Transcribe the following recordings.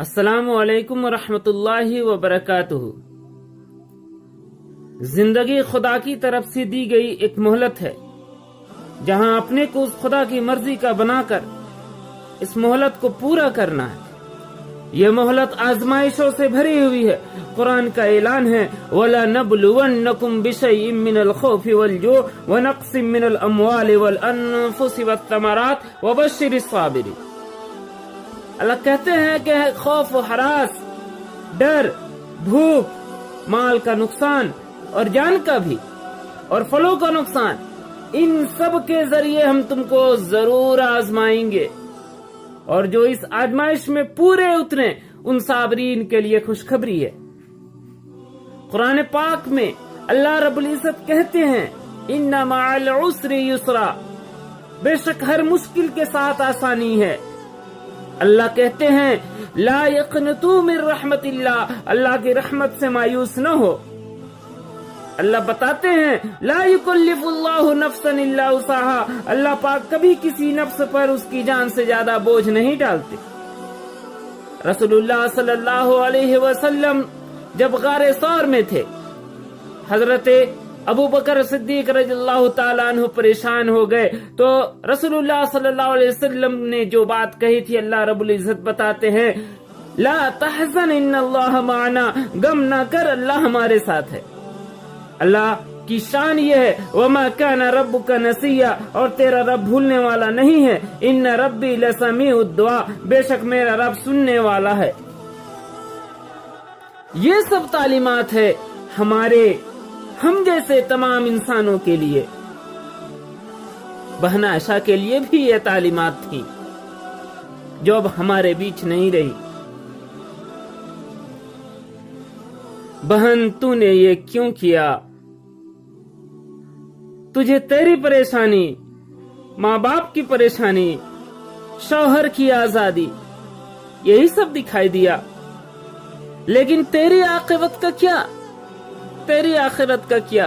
السلام علیکم ورحمۃ اللہ وبرکاتہ۔ زندگی خدا کی طرف سے دی گئی ایک مہلت ہے، جہاں اپنے کو اس خدا کی مرضی کا بنا کر اس مہلت کو پورا کرنا ہے۔ یہ مہلت آزمائشوں سے بھری ہوئی ہے۔ قرآن کا اعلان ہے وَلَنَبْلُوَنَّكُمْ بِشَيْءٍ مِّنَ الْخَوْفِ وَالْجُوعِ وَنَقْصٍ مِّنَ الْأَمْوَالِ وَالْأَنفُسِ وَالثَّمَرَاتِ وَبَشِّرِ الصَّابِرِينَ۔ اللہ کہتے ہیں کہ خوف و ہراس، ڈر، بھوک، مال کا نقصان اور جان کا بھی، اور پھلوں کا نقصان، ان سب کے ذریعے ہم تم کو ضرور آزمائیں گے، اور جو اس آزمائش میں پورے اترے ان صابرین کے لیے خوشخبری ہے۔ قرآن پاک میں اللہ رب العزت کہتے ہیں ان مع العسر یسرا، بے شک ہر مشکل کے ساتھ آسانی ہے۔ اللہ کہتے ہیں لا یقنطوا من رحمت اللہ، اللہ کی رحمت سے مایوس نہ ہو۔ اللہ بتاتے ہیں لا یکلف اللہ نفسا الا وسعها، اللہ پاک کبھی کسی نفس پر اس کی جان سے زیادہ بوجھ نہیں ڈالتے۔ رسول اللہ صلی اللہ علیہ وسلم جب غار ثور میں تھے، حضرت ابو بکر صدیق رضی اللہ تعالیٰ عنہ پریشان ہو گئے، تو رسول اللہ صلی اللہ علیہ وسلم نے جو بات کہی تھی، اللہ رب العزت بتاتے ہیں لا تحزن ان اللہ معنا، غم نہ کر، اللہ ہمارے ساتھ ہے۔ اللہ کی شان یہ ہے وما کان ربک نسیا، اور تیرا رب بھولنے والا نہیں ہے۔ ان ربی لسمیع الدعاء، بے شک میرا رب سننے والا ہے۔ یہ سب تعلیمات ہے ہم جیسے تمام انسانوں کے لیے۔ بہن عائشہ کے لیے بھی یہ تعلیمات تھی جو اب ہمارے بیچ نہیں رہی۔ بہن تو نے یہ کیوں کیا؟ تجھے تیری پریشانی، ماں باپ کی پریشانی، شوہر کی آزادی، یہی سب دکھائی دیا، لیکن تیری عاقبت کا کیا؟ تیری آخرت کا کیا؟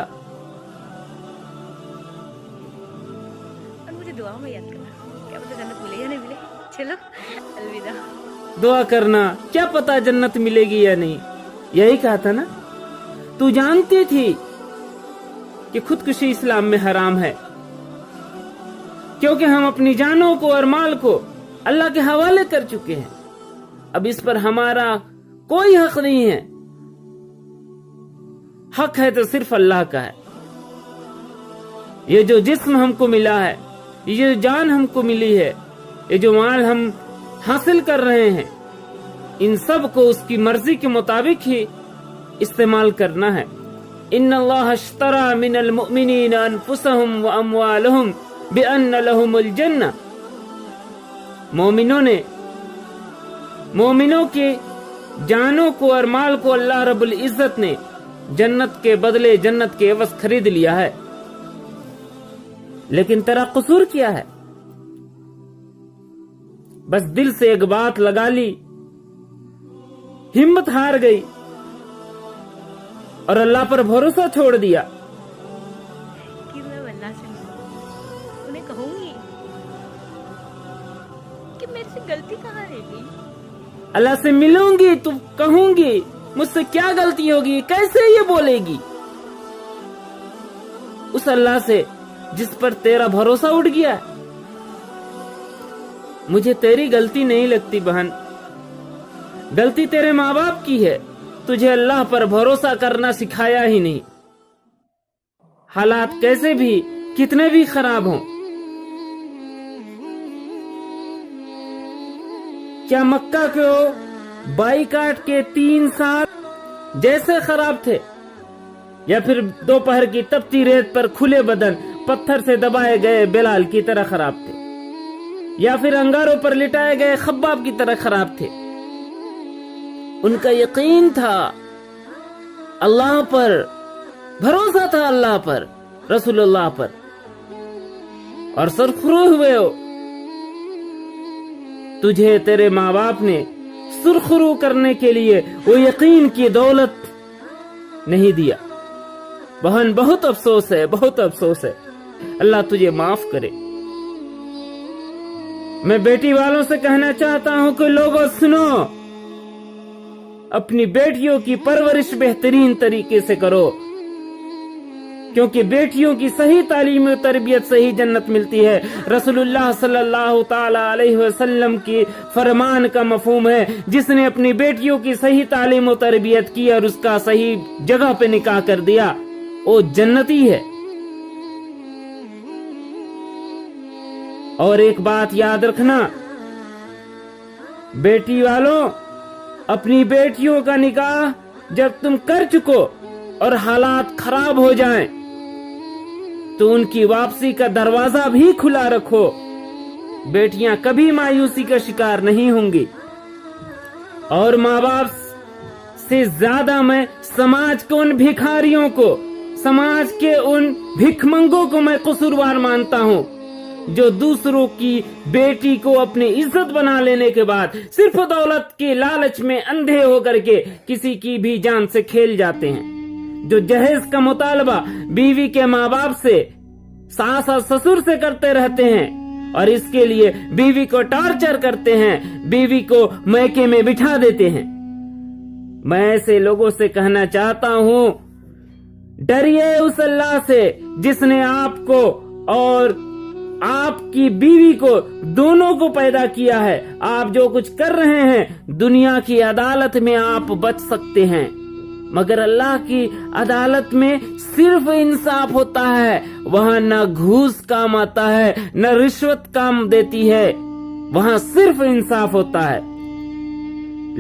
اور مجھے دعا میں یاد کرنا، کیا پتہ جنت ملے یا نہیں ملے۔ چلو الوداع۔ دعا کرنا، کیا پتا جنت ملے گی یا نہیں۔ یہی کہا تھا نا، تو جانتی تھی کہ خودکشی اسلام میں حرام ہے، کیونکہ ہم اپنی جانوں کو اور مال کو اللہ کے حوالے کر چکے ہیں۔ اب اس پر ہمارا کوئی حق نہیں ہے، حق ہے تو صرف اللہ کا ہے۔ یہ جو جسم ہم کو ملا ہے، یہ جو جان ہم کو ملی ہے، یہ جو مال ہم حاصل کر رہے ہیں، ان سب کو اس کی مرضی کے مطابق ہی استعمال کرنا ہے۔ ان اللہ اشترى من المؤمنین انفسهم واموالهم بان لهم الجنہ، مومنوں کے جانوں کو اور مال کو اللہ رب العزت نے جنت کے بدلے، جنت کے عوض خرید لیا ہے۔ لیکن تیرا قصور کیا ہے؟ بس دل سے ایک بات لگا لی، ہمت ہار گئی اور اللہ پر بھروسہ چھوڑ دیا۔ کہ میں اللہ سے انہیں کہوں گی کہ میرے سے غلطی کہاں رہ گئی۔ اللہ سے ملوں گی تو کہوں گی مجھ سے کیا غلطی ہوگی، کیسے یہ بولے گی؟ اس اللہ سے جس پر تیرا بھروسہ اٹھ گیا۔ مجھے تیری غلطی نہیں لگتی بہن، غلطی تیرے ماں باپ کی ہے، تجھے اللہ پر بھروسہ کرنا سکھایا ہی نہیں۔ حالات کیسے بھی، کتنے بھی خراب ہوں، کیا مکہ کو بائیکاٹ کے 3 سال جیسے خراب تھے، یا پھر دوپہر کی تپتی ریت پر کھلے بدن پتھر سے دبائے گئے بلال کی طرح خراب تھے، یا پھر انگاروں پر لٹائے گئے خباب کی طرح خراب تھے؟ ان کا یقین تھا اللہ پر، بھروسہ تھا اللہ پر، رسول اللہ پر، اور سرخرو ہوئے ہو۔ تجھے تیرے ماں باپ نے سرخرو کرنے کے لیے وہ یقین کی دولت نہیں دیا۔ بہن بہت افسوس ہے، بہت افسوس ہے۔ اللہ تجھے معاف کرے۔ میں بیٹی والوں سے کہنا چاہتا ہوں کہ لوگوں سنو، اپنی بیٹیوں کی پرورش بہترین طریقے سے کرو، کیونکہ بیٹیوں کی صحیح تعلیم و تربیت سے ہی جنت ملتی ہے۔ رسول اللہ صلی اللہ تعالی علیہ وسلم کی فرمان کا مفہوم ہے، جس نے اپنی بیٹیوں کی صحیح تعلیم و تربیت کی اور اس کا صحیح جگہ پہ نکاح کر دیا، وہ جنتی ہے۔ اور ایک بات یاد رکھنا بیٹی والوں، اپنی بیٹیوں کا نکاح جب تم کر چکو اور حالات خراب ہو جائیں تو ان کی واپسی کا دروازہ بھی کھلا رکھو۔ بیٹیاں کبھی مایوسی کا شکار نہیں ہوں گی۔ اور ماں باپ سے زیادہ میں سماج کے ان بھکاریوں کو، سماج کے ان بھک منگوں کو میں قصوروار مانتا ہوں، جو دوسروں کی بیٹی کو اپنی عزت بنا لینے کے بعد صرف دولت کے لالچ میں اندھے ہو کر کے کسی کی بھی جان سے کھیل جاتے ہیں، جو جہیز کا مطالبہ بیوی کے ماں باپ سے، ساس اور سسر سے کرتے رہتے ہیں اور اس کے لیے بیوی کو ٹارچر کرتے ہیں، بیوی کو میکے میں بٹھا دیتے ہیں۔ میں ایسے لوگوں سے کہنا چاہتا ہوں، ڈریے اس اللہ سے جس نے آپ کو اور آپ کی بیوی کو دونوں کو پیدا کیا ہے۔ آپ جو کچھ کر رہے ہیں دنیا کی عدالت میں آپ بچ سکتے ہیں، مگر اللہ کی عدالت میں صرف انصاف ہوتا ہے، وہاں نہ گھوس کام آتا ہے نہ رشوت کام دیتی ہے، وہاں صرف انصاف ہوتا ہے۔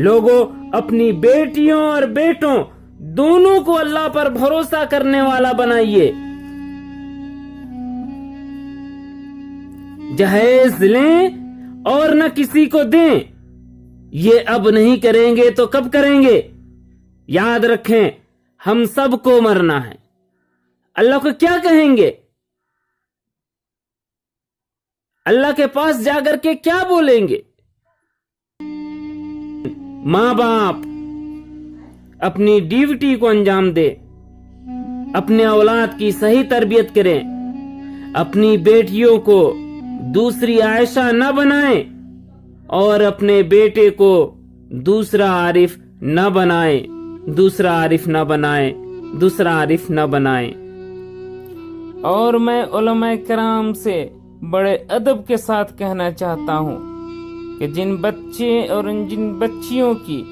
لوگوں، اپنی بیٹیوں اور بیٹوں دونوں کو اللہ پر بھروسہ کرنے والا بنائیے۔ جہیز لیں اور نہ کسی کو دیں، یہ اب نہیں کریں گے تو کب کریں گے؟ یاد رکھیں، ہم سب کو مرنا ہے۔ اللہ کو کیا کہیں گے؟ اللہ کے پاس جا کر کے کیا بولیں گے؟ ماں باپ اپنی ڈیوٹی کو انجام دے، اپنے اولاد کی صحیح تربیت کریں، اپنی بیٹیوں کو دوسری عائشہ نہ بنائیں اور اپنے بیٹے کو دوسرا عارف نہ بنائیں، دوسرا عارف نہ بنائیں، دوسرا عارف نہ بنائیں۔ اور میں علماء کرام سے بڑے ادب کے ساتھ کہنا چاہتا ہوں کہ جن بچے اور جن بچیوں کی،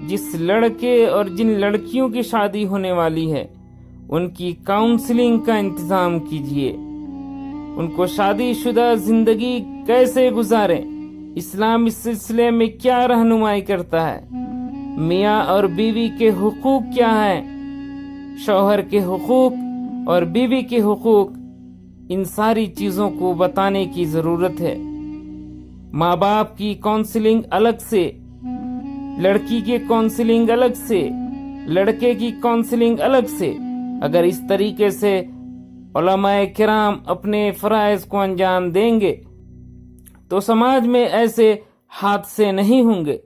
جس لڑکے اور جن لڑکیوں کی شادی ہونے والی ہے، ان کی کاؤنسلنگ کا انتظام کیجیے۔ ان کو شادی شدہ زندگی کیسے گزاریں، اسلام اس سلسلے میں کیا رہنمائی کرتا ہے، میاں اور بیوی کے حقوق کیا ہیں، شوہر کے حقوق اور بیوی کے حقوق، ان ساری چیزوں کو بتانے کی ضرورت ہے۔ ماں باپ کی کاؤنسلنگ الگ سے، لڑکی کی کاؤنسلنگ الگ سے، لڑکے کی کاؤنسلنگ الگ سے۔ اگر اس طریقے سے علماء کرام اپنے فرائض کو انجام دیں گے تو سماج میں ایسے حادثے نہیں ہوں گے۔